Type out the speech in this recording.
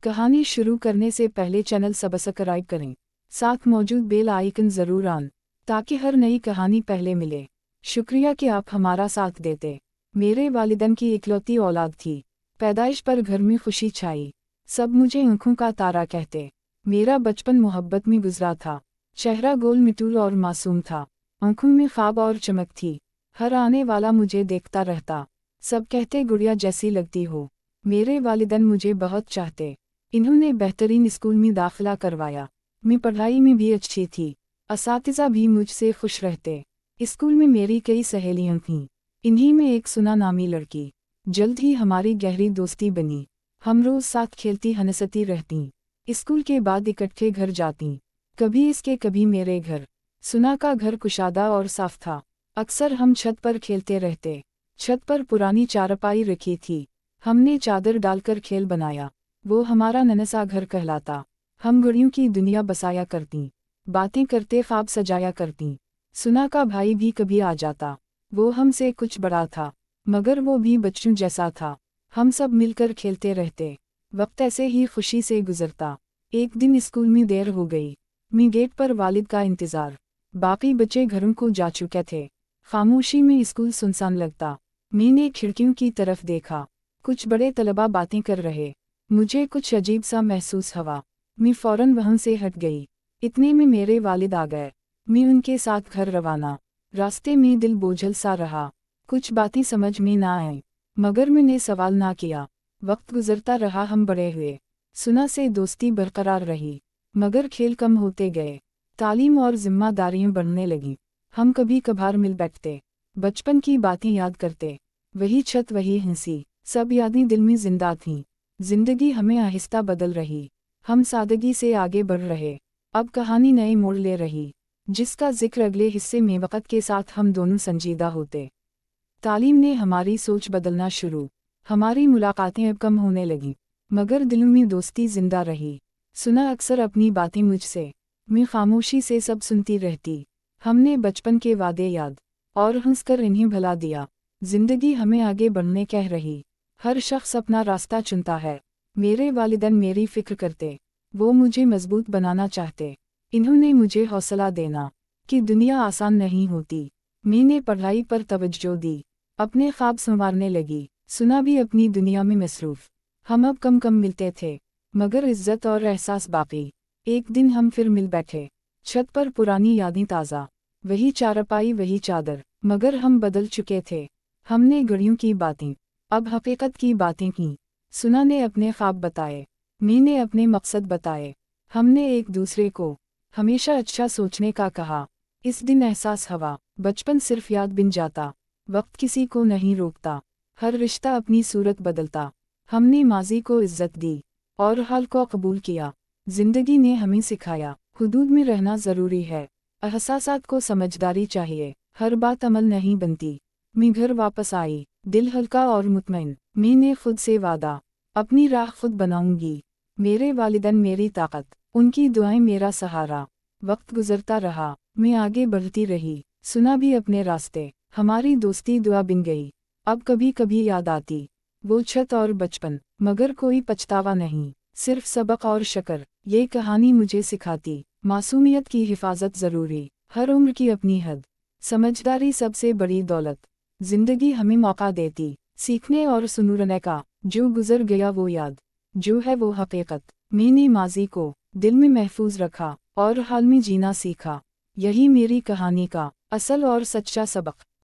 कहानी शुरू करने से पहले चैनल सब्सक्राइब करें, साथ मौजूद बेल आइकन ज़रूर ऑन, ताकि हर नई कहानी पहले मिले। शुक्रिया कि आप हमारा साथ देते। मेरे वालिदैन की इकलौती औलाद थी। पैदाइश पर घर में खुशी छाई। सब मुझे आँखों का तारा कहते। मेरा बचपन मोहब्बत में गुजरा था। चेहरा गोल मिटूल और मासूम था। आँखों में ख्वाब और चमक थी। हर आने वाला मुझे देखता रहता। सब कहते गुड़िया जैसी लगती हो। मेरे वालिदैन मुझे बहुत चाहते। इन्होंने बेहतरीन स्कूल में दाखिला करवाया। मैं पढ़ाई में भी अच्छी थी। असातिज़ा भी मुझसे खुश रहते। स्कूल में मेरी कई सहेलियां थीं। इन्हीं में एक सुना नामी लड़की। जल्द ही हमारी गहरी दोस्ती बनी। हम रोज़ साथ खेलती हंसती रहतीं। स्कूल के बाद इकट्ठे घर जातीं। कभी इसके कभी मेरे घर। सुना का घर कुशादा और साफ था। अक्सर हम छत पर खेलते रहते। छत पर पुरानी चारपाई रखी थी। हमने चादर डालकर खेल बनाया। वो हमारा नन्हा घर कहलाता। हम घड़ियों की दुनिया बसाया करतीं। बातें करते ख्वाब सजाया करतीं। सुना का भाई भी कभी आ जाता। वो हमसे कुछ बड़ा था, मगर वो भी बच्चों जैसा था। हम सब मिलकर खेलते रहते। वक्त ऐसे ही खुशी से गुजरता। एक दिन स्कूल में देर हो गई। मैं गेट पर वालिद का इंतज़ार। बाकी बच्चे घरों को जा चुके थे। खामोशी में स्कूल सुनसान लगता। मैंने खिड़कियों की तरफ देखा। कुछ बड़े तलबा बातें कर रहे। मुझे कुछ अजीब सा महसूस हुआ। मैं फ़ौरन वहाँ से हट गई। इतने में मेरे वालिद आ गए। मैं उनके साथ घर रवाना। रास्ते में दिल बोझल सा रहा। कुछ बातें समझ में ना आईं, मगर मैंने सवाल ना किया। वक्त गुजरता रहा, हम बड़े हुए। सुना से दोस्ती बरकरार रही, मगर खेल कम होते गए। तालीम और जिम्मेदारियां बढ़ने लगीं। हम कभी कभार मिल बैठते। बचपन की बातें याद करते। वही छत, वही हंसी, सब यादें दिल में जिंदा थीं। जिंदगी हमें आहिस्ता बदल रही। हम सादगी से आगे बढ़ रहे। अब कहानी नए मोड़ ले रही, जिसका जिक्र अगले हिस्से में। वक्त के साथ हम दोनों संजीदा होते। तालीम ने हमारी सोच बदलना शुरू। हमारी मुलाकातें अब कम होने लगीं, मगर दिलों में दोस्ती जिंदा रही। सुना अक्सर अपनी बातें मुझसे। मैं खामोशी से सब सुनती रहती। हमने बचपन के वादे याद और हंसकर इन्हें भुला दिया। जिंदगी हमें आगे बढ़ने कह रही। हर शख्स अपना रास्ता चुनता है। मेरे वालिदैन मेरी फिक्र करते। वो मुझे मजबूत बनाना चाहते। इन्होंने मुझे हौसला देना कि दुनिया आसान नहीं होती। मैंने पढ़ाई पर तवज्जो दी। अपने ख्वाब संवारने लगी। सुना भी अपनी दुनिया में मसरूफ। हम अब कम कम मिलते थे, मगर इज्जत और एहसास बाकी। एक दिन हम फिर मिल बैठे। छत पर पुरानी यादें ताज़ा। वही चारपाई, वही चादर, मगर हम बदल चुके थे। हमने घड़ियों की बातें, अब हकीकत की बातें की। सुना ने अपने ख्वाब बताए, मैंने अपने मकसद बताए। हमने एक दूसरे को हमेशा अच्छा सोचने का कहा। इस दिन एहसास हुआ, बचपन सिर्फ याद बिन जाता। वक्त किसी को नहीं रोकता। हर रिश्ता अपनी सूरत बदलता। हमने माजी को इज्जत दी और हाल को कबूल किया। जिंदगी ने हमें सिखाया, हुदूद में रहना ज़रूरी है। एहसासात को समझदारी चाहिए। हर बात अमल नहीं बनती। मैं घर वापस आई, दिल हल्का और मुतमईन। मैंने खुद से वादा, अपनी राह खुद बनाऊंगी। मेरे वालिदैन मेरी ताकत, उनकी दुआएं मेरा सहारा। वक्त गुजरता रहा, मैं आगे बढ़ती रही। सुना भी अपने रास्ते। हमारी दोस्ती दुआ बिन गई। अब कभी कभी याद आती वो छत और बचपन, मगर कोई पछतावा नहीं, सिर्फ सबक और शक्र। ये कहानी मुझे सिखाती, मासूमियत की हिफाजत ज़रूरी। हर उम्र की अपनी हद, समझदारी सबसे बड़ी दौलत। जिंदगी हमें मौका देती सीखने और सुनूरने का। जो गुजर गया वो याद, जो है वो हकीकत। मैंने माजी को दिल में महफूज रखा और हाल में जीना सीखा। यही मेरी कहानी का असल और सच्चा सबक।